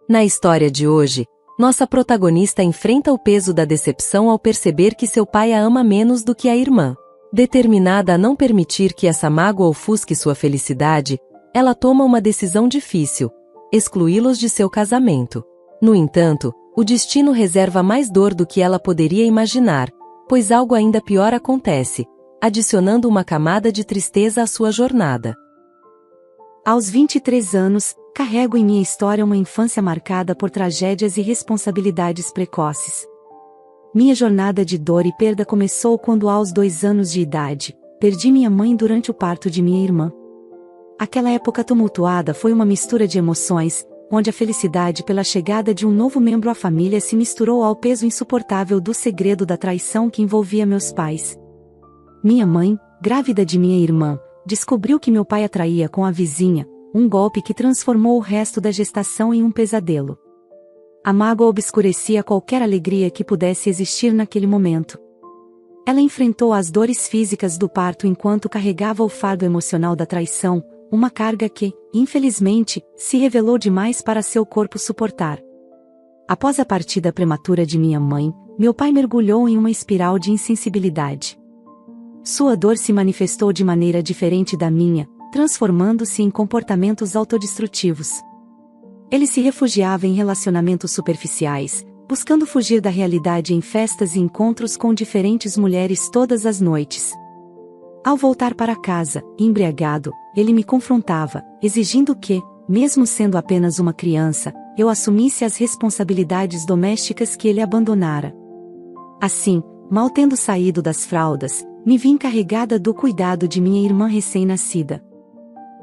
Na história de hoje, nossa protagonista enfrenta o peso da decepção ao perceber que seu pai a ama menos do que a irmã. Determinada a não permitir que essa mágoa ofusque sua felicidade, ela toma uma decisão difícil: excluí-los de seu casamento. No entanto, o destino reserva mais dor do que ela poderia imaginar, pois algo ainda pior acontece, adicionando uma camada de tristeza à sua jornada. Aos 23 anos, carrego em minha história uma infância marcada por tragédias e responsabilidades precoces. Minha jornada de dor e perda começou quando, aos 2 anos de idade, perdi minha mãe durante o parto de minha irmã. Aquela época tumultuada foi uma mistura de emoções, onde a felicidade pela chegada de um novo membro à família se misturou ao peso insuportável do segredo da traição que envolvia meus pais. Minha mãe, grávida de minha irmã, descobriu que meu pai a traía com a vizinha, um golpe que transformou o resto da gestação em um pesadelo. A mágoa obscurecia qualquer alegria que pudesse existir naquele momento. Ela enfrentou as dores físicas do parto enquanto carregava o fardo emocional da traição, uma carga que, infelizmente, se revelou demais para seu corpo suportar. Após a partida prematura de minha mãe, meu pai mergulhou em uma espiral de insensibilidade. Sua dor se manifestou de maneira diferente da minha, transformando-se em comportamentos autodestrutivos. Ele se refugiava em relacionamentos superficiais, buscando fugir da realidade em festas e encontros com diferentes mulheres todas as noites. Ao voltar para casa, embriagado, ele me confrontava, exigindo que, mesmo sendo apenas uma criança, eu assumisse as responsabilidades domésticas que ele abandonara. Assim, mal tendo saído das fraldas, me vi encarregada do cuidado de minha irmã recém-nascida.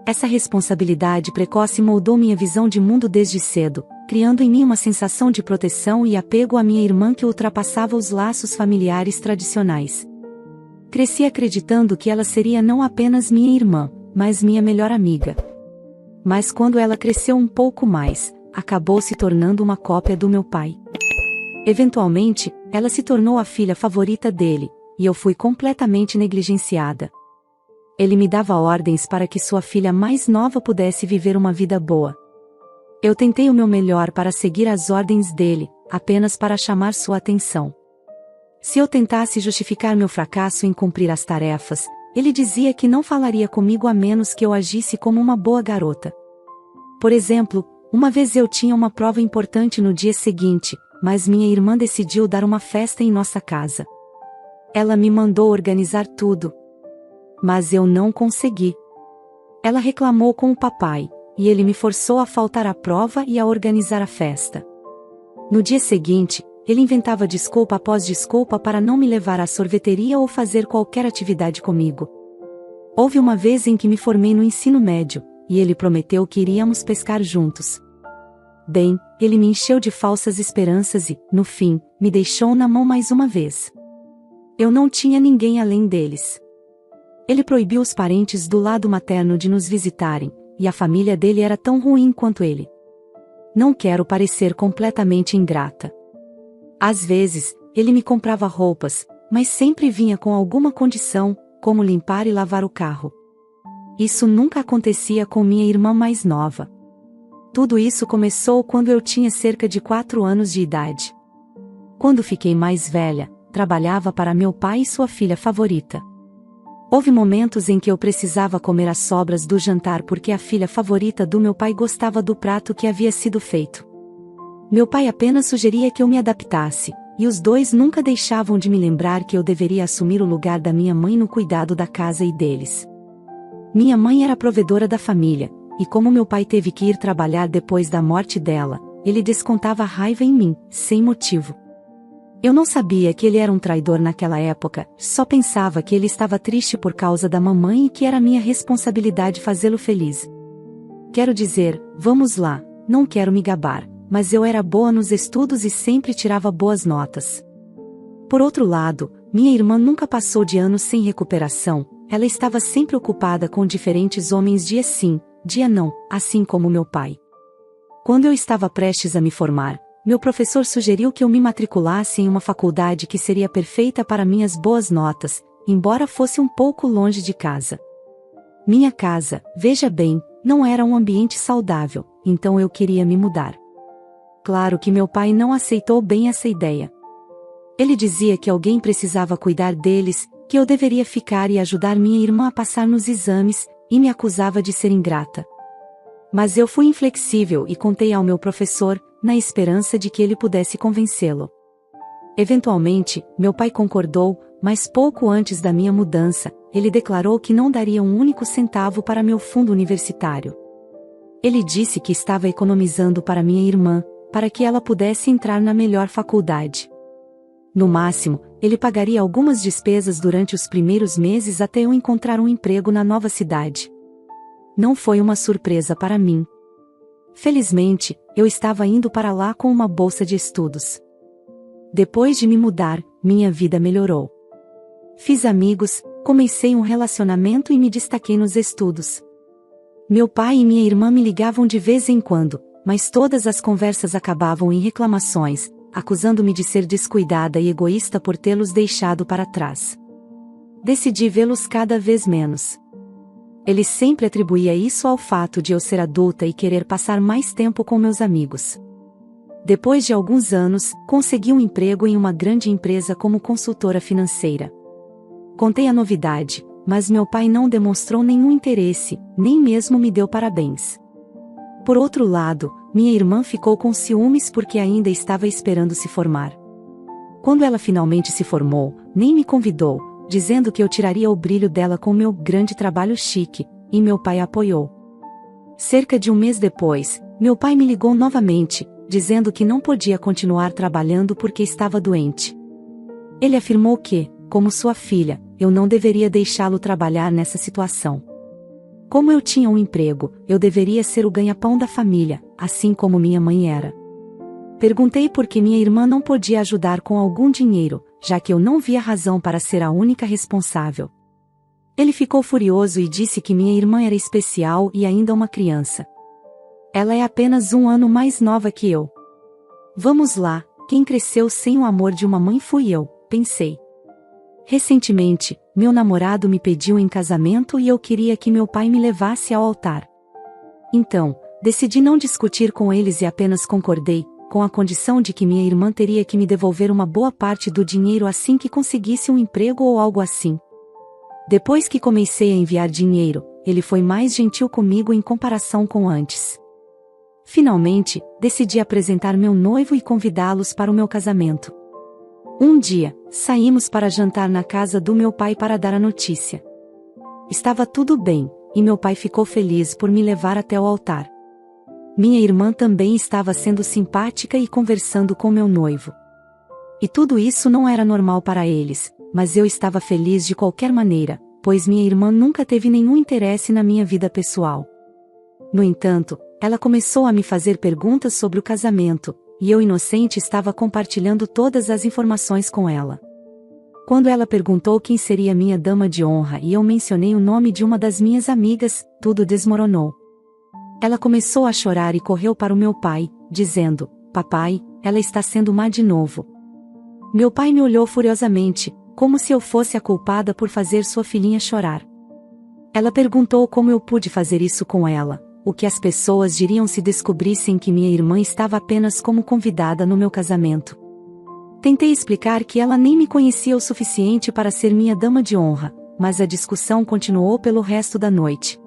Essa responsabilidade precoce moldou minha visão de mundo desde cedo, criando em mim uma sensação de proteção e apego à minha irmã que ultrapassava os laços familiares tradicionais. Cresci acreditando que ela seria não apenas minha irmã, mas minha melhor amiga. Mas quando ela cresceu um pouco mais, acabou se tornando uma cópia do meu pai. Eventualmente, ela se tornou a filha favorita dele, e eu fui completamente negligenciada. Ele me dava ordens para que sua filha mais nova pudesse viver uma vida boa. Eu tentei o meu melhor para seguir as ordens dele, apenas para chamar sua atenção. Se eu tentasse justificar meu fracasso em cumprir as tarefas, ele dizia que não falaria comigo a menos que eu agisse como uma boa garota. Por exemplo, uma vez eu tinha uma prova importante no dia seguinte, mas minha irmã decidiu dar uma festa em nossa casa. Ela me mandou organizar tudo. Mas eu não consegui. Ela reclamou com o papai, e ele me forçou a faltar à prova e a organizar a festa. No dia seguinte, ele inventava desculpa após desculpa para não me levar à sorveteria ou fazer qualquer atividade comigo. Houve uma vez em que me formei no ensino médio, e ele prometeu que iríamos pescar juntos. Bem, ele me encheu de falsas esperanças e, no fim, me deixou na mão mais uma vez. Eu não tinha ninguém além deles. Ele proibiu os parentes do lado materno de nos visitarem, e a família dele era tão ruim quanto ele. Não quero parecer completamente ingrata. Às vezes, ele me comprava roupas, mas sempre vinha com alguma condição, como limpar e lavar o carro. Isso nunca acontecia com minha irmã mais nova. Tudo isso começou quando eu tinha cerca de 4 anos de idade. Quando fiquei mais velha, trabalhava para meu pai e sua filha favorita. Houve momentos em que eu precisava comer as sobras do jantar porque a filha favorita do meu pai gostava do prato que havia sido feito. Meu pai apenas sugeria que eu me adaptasse, e os dois nunca deixavam de me lembrar que eu deveria assumir o lugar da minha mãe no cuidado da casa e deles. Minha mãe era a provedora da família, e como meu pai teve que ir trabalhar depois da morte dela, ele descontava raiva em mim, sem motivo. Eu não sabia que ele era um traidor naquela época, só pensava que ele estava triste por causa da mamãe e que era minha responsabilidade fazê-lo feliz. Quero dizer, vamos lá, não quero me gabar, mas eu era boa nos estudos e sempre tirava boas notas. Por outro lado, minha irmã nunca passou de anos sem recuperação, ela estava sempre ocupada com diferentes homens dia sim, dia não, assim como meu pai. Quando eu estava prestes a me formar, meu professor sugeriu que eu me matriculasse em uma faculdade que seria perfeita para minhas boas notas, embora fosse um pouco longe de casa. Minha casa, veja bem, não era um ambiente saudável, então eu queria me mudar. Claro que meu pai não aceitou bem essa ideia. Ele dizia que alguém precisava cuidar deles, que eu deveria ficar e ajudar minha irmã a passar nos exames, e me acusava de ser ingrata. Mas eu fui inflexível e contei ao meu professor, na esperança de que ele pudesse convencê-lo. Eventualmente, meu pai concordou, mas pouco antes da minha mudança, ele declarou que não daria um único centavo para meu fundo universitário. Ele disse que estava economizando para minha irmã, para que ela pudesse entrar na melhor faculdade. No máximo, ele pagaria algumas despesas durante os primeiros meses até eu encontrar um emprego na nova cidade. Não foi uma surpresa para mim. Felizmente, eu estava indo para lá com uma bolsa de estudos. Depois de me mudar, minha vida melhorou. Fiz amigos, comecei um relacionamento e me destaquei nos estudos. Meu pai e minha irmã me ligavam de vez em quando, mas todas as conversas acabavam em reclamações, acusando-me de ser descuidada e egoísta por tê-los deixado para trás. Decidi vê-los cada vez menos. Ele sempre atribuía isso ao fato de eu ser adulta e querer passar mais tempo com meus amigos. Depois de alguns anos, consegui um emprego em uma grande empresa como consultora financeira. Contei a novidade, mas meu pai não demonstrou nenhum interesse, nem mesmo me deu parabéns. Por outro lado, minha irmã ficou com ciúmes porque ainda estava esperando se formar. Quando ela finalmente se formou, nem me convidou, dizendo que eu tiraria o brilho dela com meu grande trabalho chique, e meu pai a apoiou. Cerca de um mês depois, meu pai me ligou novamente, dizendo que não podia continuar trabalhando porque estava doente. Ele afirmou que, como sua filha, eu não deveria deixá-lo trabalhar nessa situação. Como eu tinha um emprego, eu deveria ser o ganha-pão da família, assim como minha mãe era. Perguntei por que minha irmã não podia ajudar com algum dinheiro, já que eu não via razão para ser a única responsável. Ele ficou furioso e disse que minha irmã era especial e ainda uma criança. Ela é apenas um ano mais nova que eu. Vamos lá, quem cresceu sem o amor de uma mãe fui eu, pensei. Recentemente, meu namorado me pediu em casamento e eu queria que meu pai me levasse ao altar. Então, decidi não discutir com eles e apenas concordei, com a condição de que minha irmã teria que me devolver uma boa parte do dinheiro assim que conseguisse um emprego ou algo assim. Depois que comecei a enviar dinheiro, ele foi mais gentil comigo em comparação com antes. Finalmente, decidi apresentar meu noivo e convidá-los para o meu casamento. Um dia, saímos para jantar na casa do meu pai para dar a notícia. Estava tudo bem, e meu pai ficou feliz por me levar até o altar. Minha irmã também estava sendo simpática e conversando com meu noivo. E tudo isso não era normal para eles, mas eu estava feliz de qualquer maneira, pois minha irmã nunca teve nenhum interesse na minha vida pessoal. No entanto, ela começou a me fazer perguntas sobre o casamento, e eu inocente estava compartilhando todas as informações com ela. Quando ela perguntou quem seria minha dama de honra e eu mencionei o nome de uma das minhas amigas, tudo desmoronou. Ela começou a chorar e correu para o meu pai, dizendo: "Papai, ela está sendo má de novo." Meu pai me olhou furiosamente, como se eu fosse a culpada por fazer sua filhinha chorar. Ela perguntou como eu pude fazer isso com ela, o que as pessoas diriam se descobrissem que minha irmã estava apenas como convidada no meu casamento. Tentei explicar que ela nem me conhecia o suficiente para ser minha dama de honra, mas a discussão continuou pelo resto da noite.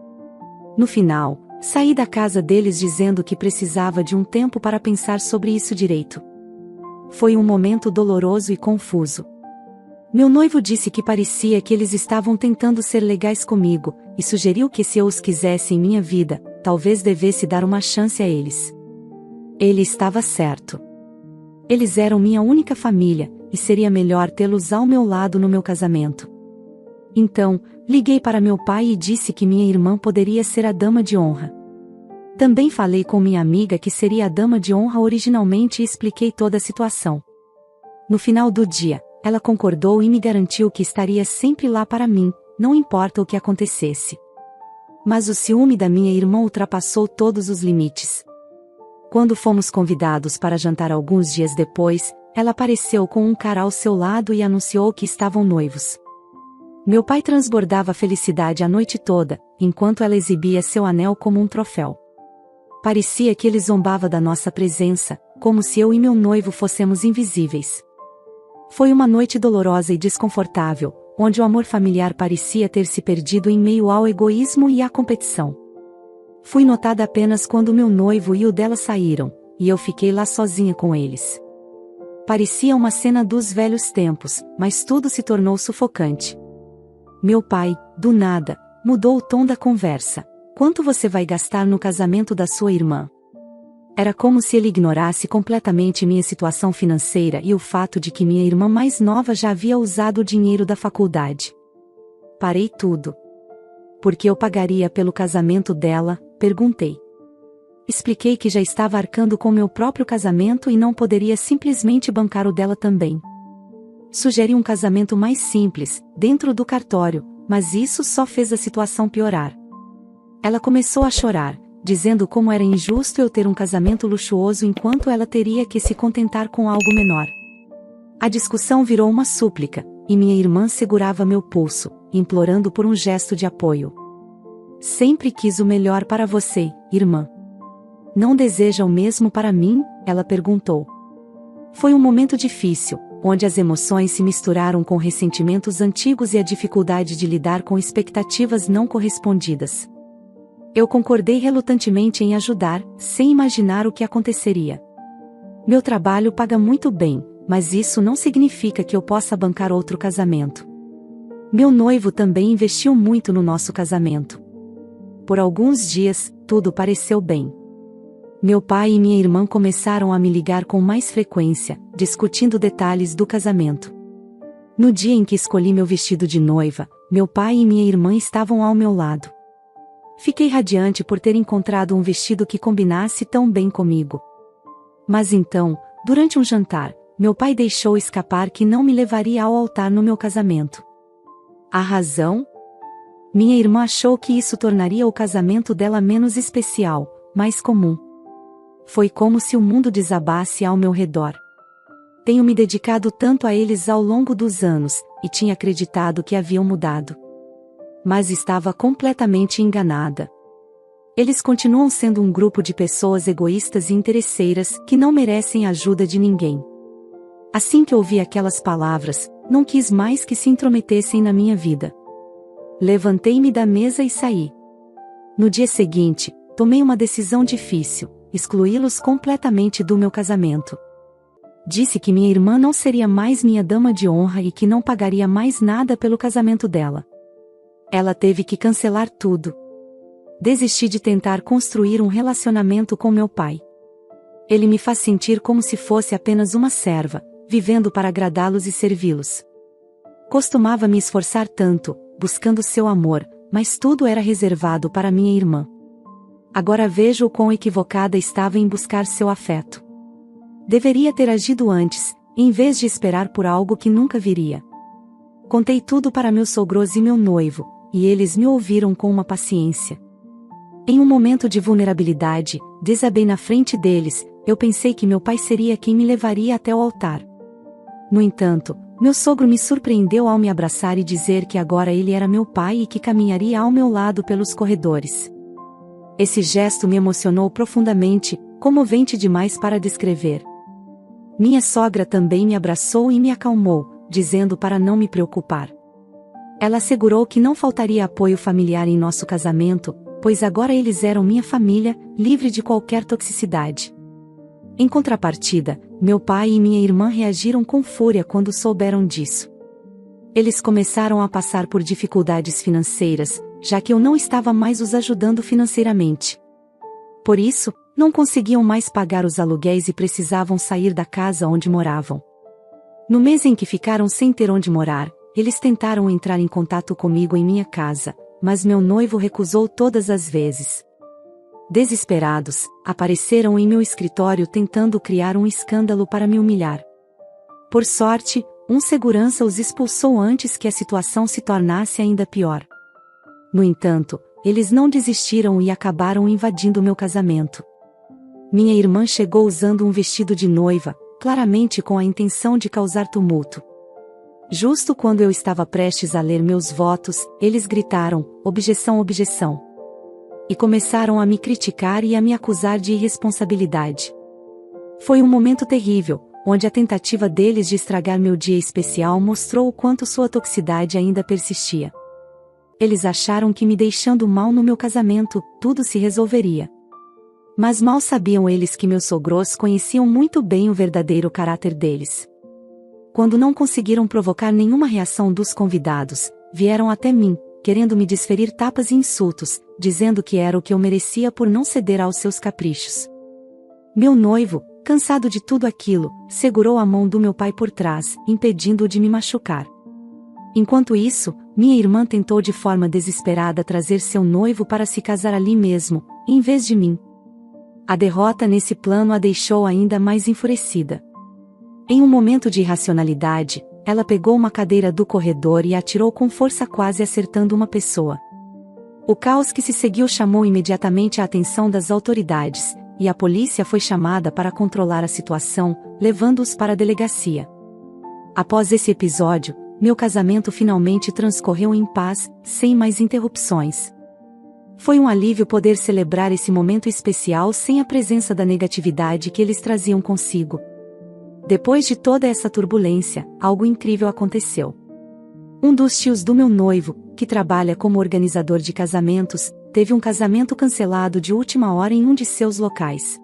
No final, saí da casa deles dizendo que precisava de um tempo para pensar sobre isso direito. Foi um momento doloroso e confuso. Meu noivo disse que parecia que eles estavam tentando ser legais comigo, e sugeriu que se eu os quisesse em minha vida, talvez devesse dar uma chance a eles. Ele estava certo. Eles eram minha única família, e seria melhor tê-los ao meu lado no meu casamento. Então, liguei para meu pai e disse que minha irmã poderia ser a dama de honra. Também falei com minha amiga que seria a dama de honra originalmente e expliquei toda a situação. No final do dia, ela concordou e me garantiu que estaria sempre lá para mim, não importa o que acontecesse. Mas o ciúme da minha irmã ultrapassou todos os limites. Quando fomos convidados para jantar alguns dias depois, ela apareceu com um cara ao seu lado e anunciou que estavam noivos. Meu pai transbordava felicidade a noite toda, enquanto ela exibia seu anel como um troféu. Parecia que ele zombava da nossa presença, como se eu e meu noivo fôssemos invisíveis. Foi uma noite dolorosa e desconfortável, onde o amor familiar parecia ter se perdido em meio ao egoísmo e à competição. Fui notada apenas quando meu noivo e o dela saíram, e eu fiquei lá sozinha com eles. Parecia uma cena dos velhos tempos, mas tudo se tornou sufocante. Meu pai, do nada, mudou o tom da conversa. Quanto você vai gastar no casamento da sua irmã? Era como se ele ignorasse completamente minha situação financeira e o fato de que minha irmã mais nova já havia usado o dinheiro da faculdade. Parei tudo. Por que eu pagaria pelo casamento dela? Perguntei. Expliquei que já estava arcando com meu próprio casamento e não poderia simplesmente bancar o dela também. Sugeri um casamento mais simples, dentro do cartório, mas isso só fez a situação piorar. Ela começou a chorar, dizendo como era injusto eu ter um casamento luxuoso enquanto ela teria que se contentar com algo menor. A discussão virou uma súplica, e minha irmã segurava meu pulso, implorando por um gesto de apoio. Sempre quis o melhor para você, irmã. Não deseja o mesmo para mim? Ela perguntou. Foi um momento difícil, onde as emoções se misturaram com ressentimentos antigos e a dificuldade de lidar com expectativas não correspondidas. Eu concordei relutantemente em ajudar, sem imaginar o que aconteceria. Meu trabalho paga muito bem, mas isso não significa que eu possa bancar outro casamento. Meu noivo também investiu muito no nosso casamento. Por alguns dias, tudo pareceu bem. Meu pai e minha irmã começaram a me ligar com mais frequência, discutindo detalhes do casamento. No dia em que escolhi meu vestido de noiva, meu pai e minha irmã estavam ao meu lado. Fiquei radiante por ter encontrado um vestido que combinasse tão bem comigo. Mas então, durante um jantar, meu pai deixou escapar que não me levaria ao altar no meu casamento. A razão? Minha irmã achou que isso tornaria o casamento dela menos especial, mais comum. Foi como se o mundo desabasse ao meu redor. Tenho me dedicado tanto a eles ao longo dos anos, e tinha acreditado que haviam mudado. Mas estava completamente enganada. Eles continuam sendo um grupo de pessoas egoístas e interesseiras que não merecem a ajuda de ninguém. Assim que ouvi aquelas palavras, não quis mais que se intrometessem na minha vida. Levantei-me da mesa e saí. No dia seguinte, tomei uma decisão difícil: excluí-los completamente do meu casamento. Disse que minha irmã não seria mais minha dama de honra e que não pagaria mais nada pelo casamento dela. Ela teve que cancelar tudo. Desisti de tentar construir um relacionamento com meu pai. Ele me faz sentir como se fosse apenas uma serva, vivendo para agradá-los e servi-los. Costumava me esforçar tanto, buscando seu amor, mas tudo era reservado para minha irmã. Agora vejo o quão equivocada estava em buscar seu afeto. Deveria ter agido antes, em vez de esperar por algo que nunca viria. Contei tudo para meus sogros e meu noivo, e eles me ouviram com uma paciência. Em um momento de vulnerabilidade, desabei na frente deles. Eu pensei que meu pai seria quem me levaria até o altar. No entanto, meu sogro me surpreendeu ao me abraçar e dizer que agora ele era meu pai e que caminharia ao meu lado pelos corredores. Esse gesto me emocionou profundamente, comovente demais para descrever. Minha sogra também me abraçou e me acalmou, dizendo para não me preocupar. Ela assegurou que não faltaria apoio familiar em nosso casamento, pois agora eles eram minha família, livre de qualquer toxicidade. Em contrapartida, meu pai e minha irmã reagiram com fúria quando souberam disso. Eles começaram a passar por dificuldades financeiras, já que eu não estava mais os ajudando financeiramente. Por isso, não conseguiam mais pagar os aluguéis e precisavam sair da casa onde moravam. No mês em que ficaram sem ter onde morar, eles tentaram entrar em contato comigo em minha casa, mas meu noivo recusou todas as vezes. Desesperados, apareceram em meu escritório tentando criar um escândalo para me humilhar. Por sorte, um segurança os expulsou antes que a situação se tornasse ainda pior. No entanto, eles não desistiram e acabaram invadindo meu casamento. Minha irmã chegou usando um vestido de noiva, claramente com a intenção de causar tumulto. Justo quando eu estava prestes a ler meus votos, eles gritaram: objeção, objeção. E começaram a me criticar e a me acusar de irresponsabilidade. Foi um momento terrível, onde a tentativa deles de estragar meu dia especial mostrou o quanto sua toxicidade ainda persistia. Eles acharam que me deixando mal no meu casamento, tudo se resolveria. Mas mal sabiam eles que meus sogros conheciam muito bem o verdadeiro caráter deles. Quando não conseguiram provocar nenhuma reação dos convidados, vieram até mim, querendo me desferir tapas e insultos, dizendo que era o que eu merecia por não ceder aos seus caprichos. Meu noivo, cansado de tudo aquilo, segurou a mão do meu pai por trás, impedindo-o de me machucar. Enquanto isso, minha irmã tentou de forma desesperada trazer seu noivo para se casar ali mesmo, em vez de mim. A derrota nesse plano a deixou ainda mais enfurecida. Em um momento de irracionalidade, ela pegou uma cadeira do corredor e a atirou com força, quase acertando uma pessoa. O caos que se seguiu chamou imediatamente a atenção das autoridades, e a polícia foi chamada para controlar a situação, levando-os para a delegacia. Após esse episódio, meu casamento finalmente transcorreu em paz, sem mais interrupções. Foi um alívio poder celebrar esse momento especial sem a presença da negatividade que eles traziam consigo. Depois de toda essa turbulência, algo incrível aconteceu. Um dos tios do meu noivo, que trabalha como organizador de casamentos, teve um casamento cancelado de última hora em um de seus locais.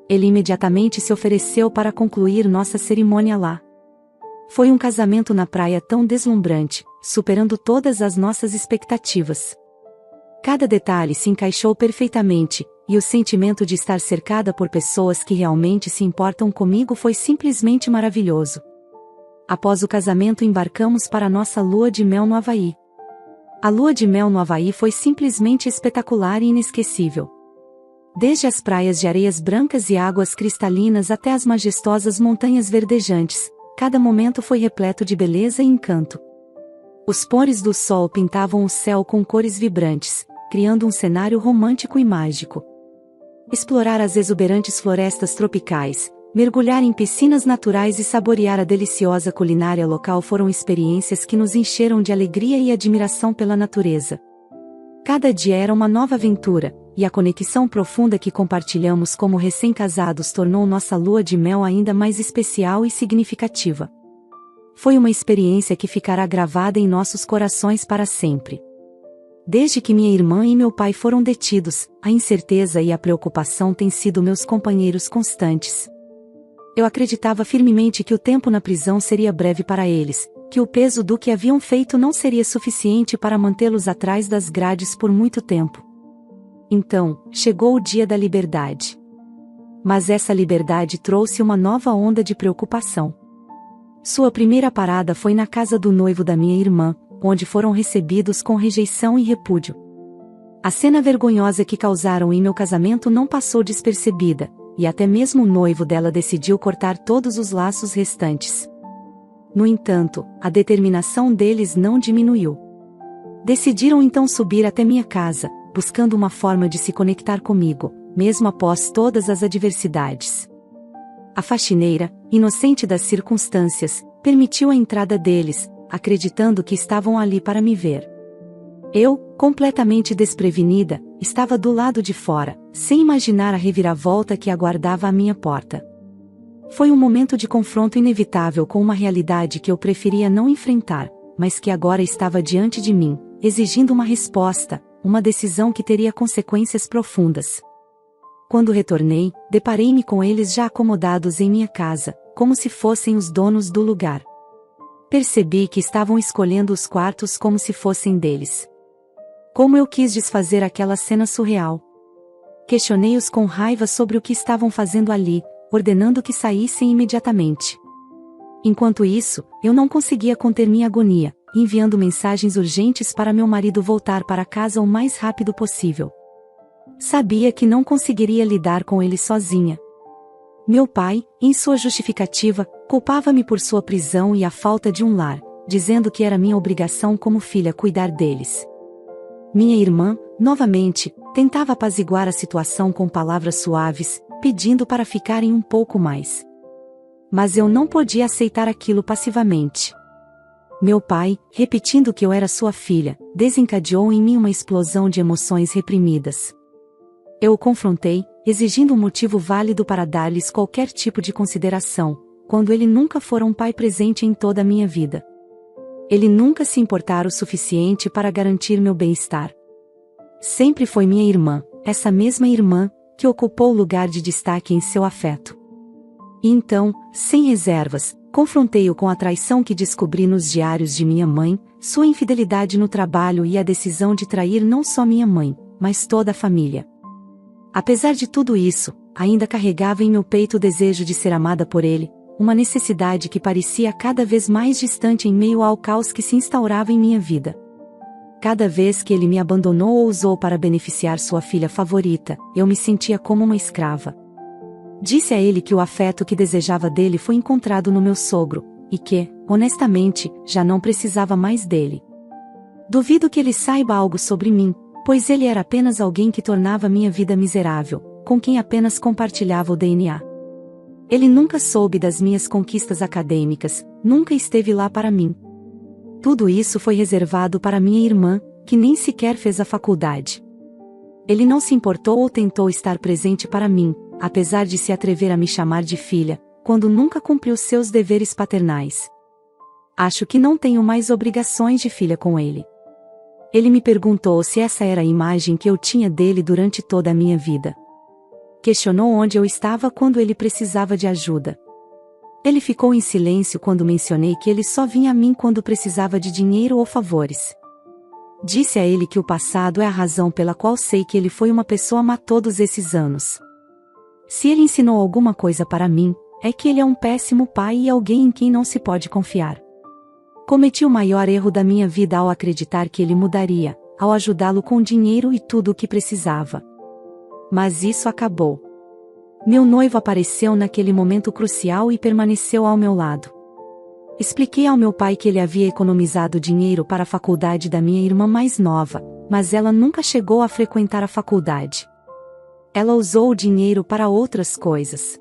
Ele imediatamente se ofereceu para concluir nossa cerimônia lá. Foi um casamento na praia tão deslumbrante, superando todas as nossas expectativas. Cada detalhe se encaixou perfeitamente, e o sentimento de estar cercada por pessoas que realmente se importam comigo foi simplesmente maravilhoso. Após o casamento embarcamos para nossa lua de mel no Havaí. A lua de mel no Havaí foi simplesmente espetacular e inesquecível. Desde as praias de areias brancas e águas cristalinas até as majestosas montanhas verdejantes, cada momento foi repleto de beleza e encanto. Os pôres do sol pintavam o céu com cores vibrantes, criando um cenário romântico e mágico. Explorar as exuberantes florestas tropicais, mergulhar em piscinas naturais e saborear a deliciosa culinária local foram experiências que nos encheram de alegria e admiração pela natureza. Cada dia era uma nova aventura, e a conexão profunda que compartilhamos como recém-casados tornou nossa lua de mel ainda mais especial e significativa. Foi uma experiência que ficará gravada em nossos corações para sempre. Desde que minha irmã e meu pai foram detidos, a incerteza e a preocupação têm sido meus companheiros constantes. Eu acreditava firmemente que o tempo na prisão seria breve para eles, que o peso do que haviam feito não seria suficiente para mantê-los atrás das grades por muito tempo. Então, chegou o dia da liberdade. Mas essa liberdade trouxe uma nova onda de preocupação. Sua primeira parada foi na casa do noivo da minha irmã, onde foram recebidos com rejeição e repúdio. A cena vergonhosa que causaram em meu casamento não passou despercebida, e até mesmo o noivo dela decidiu cortar todos os laços restantes. No entanto, a determinação deles não diminuiu. Decidiram então subir até minha casa, buscando uma forma de se conectar comigo, mesmo após todas as adversidades. A faxineira, inocente das circunstâncias, permitiu a entrada deles, acreditando que estavam ali para me ver. Eu, completamente desprevenida, estava do lado de fora, sem imaginar a reviravolta que aguardava à minha porta. Foi um momento de confronto inevitável com uma realidade que eu preferia não enfrentar, mas que agora estava diante de mim, exigindo uma resposta, uma decisão que teria consequências profundas. Quando retornei, deparei-me com eles já acomodados em minha casa, como se fossem os donos do lugar. Percebi que estavam escolhendo os quartos como se fossem deles. Como eu quis desfazer aquela cena surreal. Questionei-os com raiva sobre o que estavam fazendo ali, ordenando que saíssem imediatamente. Enquanto isso, eu não conseguia conter minha agonia, enviando mensagens urgentes para meu marido voltar para casa o mais rápido possível. Sabia que não conseguiria lidar com ele sozinha. Meu pai, em sua justificativa, culpava-me por sua prisão e a falta de um lar, dizendo que era minha obrigação como filha cuidar deles. Minha irmã, novamente, tentava apaziguar a situação com palavras suaves, pedindo para ficarem um pouco mais. Mas eu não podia aceitar aquilo passivamente. Meu pai, repetindo que eu era sua filha, desencadeou em mim uma explosão de emoções reprimidas. Eu o confrontei, exigindo um motivo válido para dar-lhes qualquer tipo de consideração, quando ele nunca fora um pai presente em toda a minha vida. Ele nunca se importara o suficiente para garantir meu bem-estar. Sempre foi minha irmã, essa mesma irmã, que ocupou o lugar de destaque em seu afeto. E então, sem reservas, confrontei-o com a traição que descobri nos diários de minha mãe, sua infidelidade no trabalho e a decisão de trair não só minha mãe, mas toda a família. Apesar de tudo isso, ainda carregava em meu peito o desejo de ser amada por ele, uma necessidade que parecia cada vez mais distante em meio ao caos que se instaurava em minha vida. Cada vez que ele me abandonou ou usou para beneficiar sua filha favorita, eu me sentia como uma escrava. Disse a ele que o afeto que desejava dele foi encontrado no meu sogro, e que, honestamente, já não precisava mais dele. Duvido que ele saiba algo sobre mim, pois ele era apenas alguém que tornava minha vida miserável, com quem apenas compartilhava o DNA. Ele nunca soube das minhas conquistas acadêmicas, nunca esteve lá para mim. Tudo isso foi reservado para minha irmã, que nem sequer fez a faculdade. Ele não se importou ou tentou estar presente para mim, apesar de se atrever a me chamar de filha, quando nunca cumpriu seus deveres paternais. Acho que não tenho mais obrigações de filha com ele. Ele me perguntou se essa era a imagem que eu tinha dele durante toda a minha vida. Questionou onde eu estava quando ele precisava de ajuda. Ele ficou em silêncio quando mencionei que ele só vinha a mim quando precisava de dinheiro ou favores. Disse a ele que o passado é a razão pela qual sei que ele foi uma pessoa má todos esses anos. Se ele ensinou alguma coisa para mim, é que ele é um péssimo pai e alguém em quem não se pode confiar. Cometi o maior erro da minha vida ao acreditar que ele mudaria, ao ajudá-lo com dinheiro e tudo o que precisava. Mas isso acabou. Meu noivo apareceu naquele momento crucial e permaneceu ao meu lado. Expliquei ao meu pai que ele havia economizado dinheiro para a faculdade da minha irmã mais nova, mas ela nunca chegou a frequentar a faculdade. Ela usou o dinheiro para outras coisas.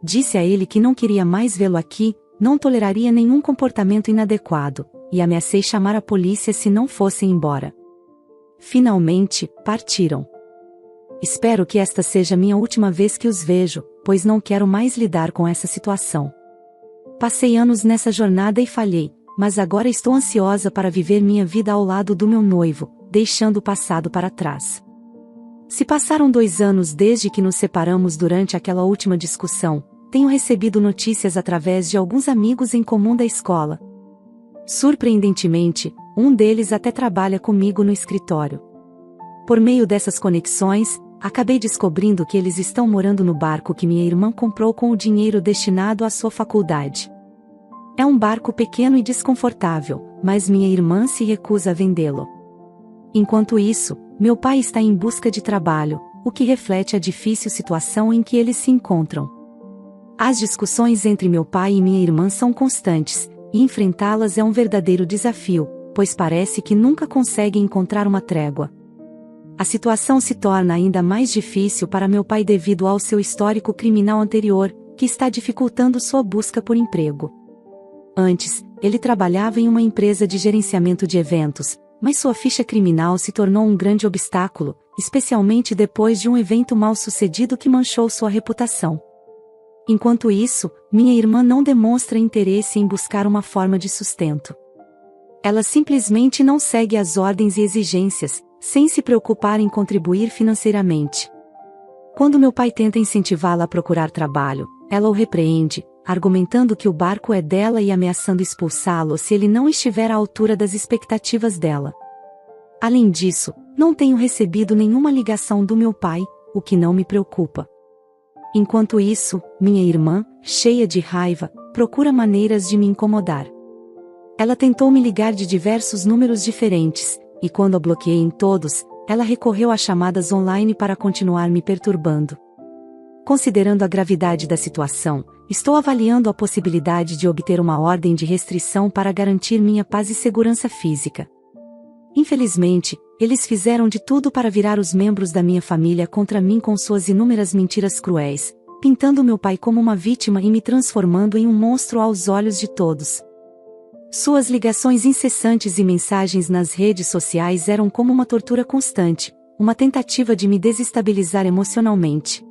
Disse a ele que não queria mais vê-lo aqui, não toleraria nenhum comportamento inadequado, e ameacei chamar a polícia se não fossem embora. Finalmente, partiram. Espero que esta seja minha última vez que os vejo, pois não quero mais lidar com essa situação. Passei anos nessa jornada e falhei, mas agora estou ansiosa para viver minha vida ao lado do meu noivo, deixando o passado para trás. Se passaram 2 anos desde que nos separamos durante aquela última discussão, tenho recebido notícias através de alguns amigos em comum da escola. Surpreendentemente, um deles até trabalha comigo no escritório. Por meio dessas conexões, acabei descobrindo que eles estão morando no barco que minha irmã comprou com o dinheiro destinado à sua faculdade. É um barco pequeno e desconfortável, mas minha irmã se recusa a vendê-lo. Enquanto isso, meu pai está em busca de trabalho, o que reflete a difícil situação em que eles se encontram. As discussões entre meu pai e minha irmã são constantes, e enfrentá-las é um verdadeiro desafio, pois parece que nunca conseguem encontrar uma trégua. A situação se torna ainda mais difícil para meu pai devido ao seu histórico criminal anterior, que está dificultando sua busca por emprego. Antes, ele trabalhava em uma empresa de gerenciamento de eventos, mas sua ficha criminal se tornou um grande obstáculo, especialmente depois de um evento mal-sucedido que manchou sua reputação. Enquanto isso, minha irmã não demonstra interesse em buscar uma forma de sustento. Ela simplesmente não segue as ordens e exigências, sem se preocupar em contribuir financeiramente. Quando meu pai tenta incentivá-la a procurar trabalho, ela o repreende, argumentando que o barco é dela e ameaçando expulsá-lo se ele não estiver à altura das expectativas dela. Além disso, não tenho recebido nenhuma ligação do meu pai, o que não me preocupa. Enquanto isso, minha irmã, cheia de raiva, procura maneiras de me incomodar. Ela tentou me ligar de diversos números diferentes, e quando a bloqueei em todos, ela recorreu a chamadas online para continuar me perturbando. Considerando a gravidade da situação, estou avaliando a possibilidade de obter uma ordem de restrição para garantir minha paz e segurança física. Infelizmente, eles fizeram de tudo para virar os membros da minha família contra mim com suas inúmeras mentiras cruéis, pintando meu pai como uma vítima e me transformando em um monstro aos olhos de todos. Suas ligações incessantes e mensagens nas redes sociais eram como uma tortura constante, uma tentativa de me desestabilizar emocionalmente.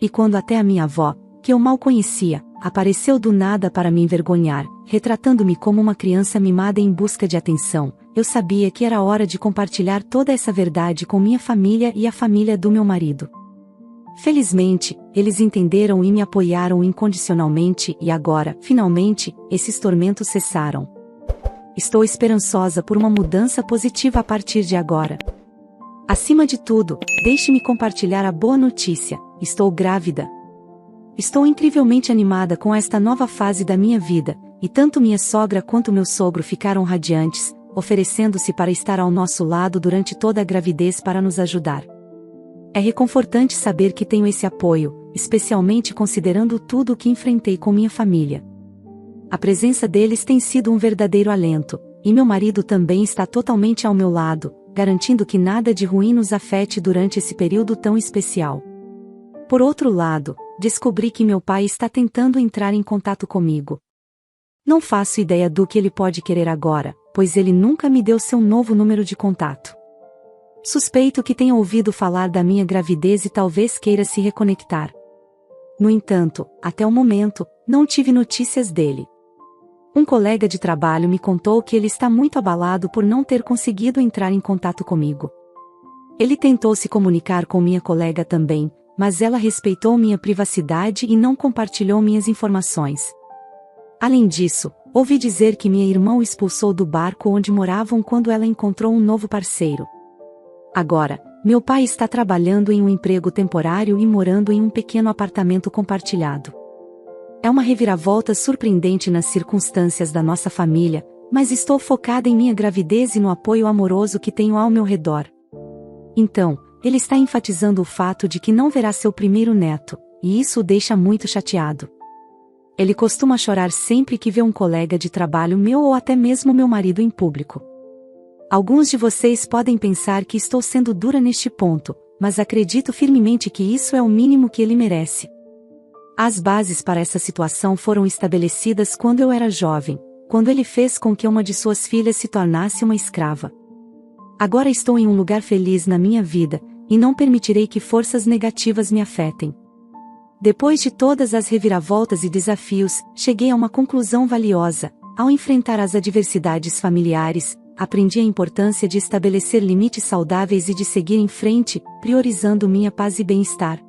E quando até a minha avó, que eu mal conhecia, apareceu do nada para me envergonhar, retratando-me como uma criança mimada em busca de atenção, eu sabia que era hora de compartilhar toda essa verdade com minha família e a família do meu marido. Felizmente, eles entenderam e me apoiaram incondicionalmente e agora, finalmente, esses tormentos cessaram. Estou esperançosa por uma mudança positiva a partir de agora. Acima de tudo, deixe-me compartilhar a boa notícia: estou grávida. Estou incrivelmente animada com esta nova fase da minha vida, e tanto minha sogra quanto meu sogro ficaram radiantes, oferecendo-se para estar ao nosso lado durante toda a gravidez para nos ajudar. É reconfortante saber que tenho esse apoio, especialmente considerando tudo o que enfrentei com minha família. A presença deles tem sido um verdadeiro alento, e meu marido também está totalmente ao meu lado, garantindo que nada de ruim nos afete durante esse período tão especial. Por outro lado, descobri que meu pai está tentando entrar em contato comigo. Não faço ideia do que ele pode querer agora, pois ele nunca me deu seu novo número de contato. Suspeito que tenha ouvido falar da minha gravidez e talvez queira se reconectar. No entanto, até o momento, não tive notícias dele. Um colega de trabalho me contou que ele está muito abalado por não ter conseguido entrar em contato comigo. Ele tentou se comunicar com minha colega também, mas ela respeitou minha privacidade e não compartilhou minhas informações. Além disso, ouvi dizer que minha irmã o expulsou do barco onde moravam quando ela encontrou um novo parceiro. Agora, meu pai está trabalhando em um emprego temporário e morando em um pequeno apartamento compartilhado. É uma reviravolta surpreendente nas circunstâncias da nossa família, mas estou focada em minha gravidez e no apoio amoroso que tenho ao meu redor. Então, ele está enfatizando o fato de que não verá seu primeiro neto, e isso o deixa muito chateado. Ele costuma chorar sempre que vê um colega de trabalho meu ou até mesmo meu marido em público. Alguns de vocês podem pensar que estou sendo dura neste ponto, mas acredito firmemente que isso é o mínimo que ele merece. As bases para essa situação foram estabelecidas quando eu era jovem, quando ele fez com que uma de suas filhas se tornasse uma escrava. Agora estou em um lugar feliz na minha vida, e não permitirei que forças negativas me afetem. Depois de todas as reviravoltas e desafios, cheguei a uma conclusão valiosa. Ao enfrentar as adversidades familiares, aprendi a importância de estabelecer limites saudáveis e de seguir em frente, priorizando minha paz e bem-estar.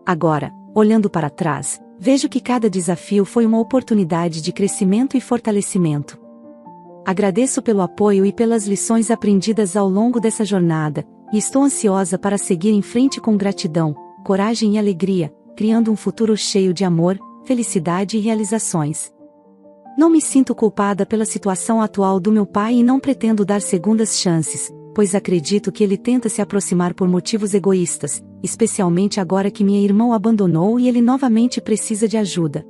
Agora, olhando para trás, vejo que cada desafio foi uma oportunidade de crescimento e fortalecimento. Agradeço pelo apoio e pelas lições aprendidas ao longo dessa jornada, e estou ansiosa para seguir em frente com gratidão, coragem e alegria, criando um futuro cheio de amor, felicidade e realizações. Não me sinto culpada pela situação atual do meu pai e não pretendo dar segundas chances, pois acredito que ele tenta se aproximar por motivos egoístas, especialmente agora que minha irmã o abandonou e ele novamente precisa de ajuda.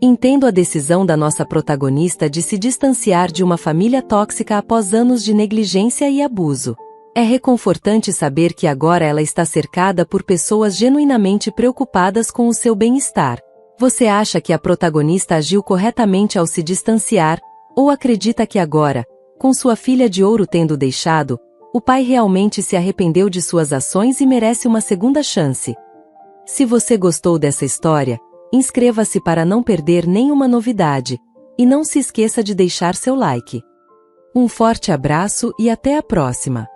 Entendo a decisão da nossa protagonista de se distanciar de uma família tóxica após anos de negligência e abuso. É reconfortante saber que agora ela está cercada por pessoas genuinamente preocupadas com o seu bem-estar. Você acha que a protagonista agiu corretamente ao se distanciar, ou acredita que agora, com sua filha de ouro tendo deixado, o pai realmente se arrependeu de suas ações e merece uma segunda chance? Se você gostou dessa história, inscreva-se para não perder nenhuma novidade, e não se esqueça de deixar seu like. Um forte abraço e até a próxima!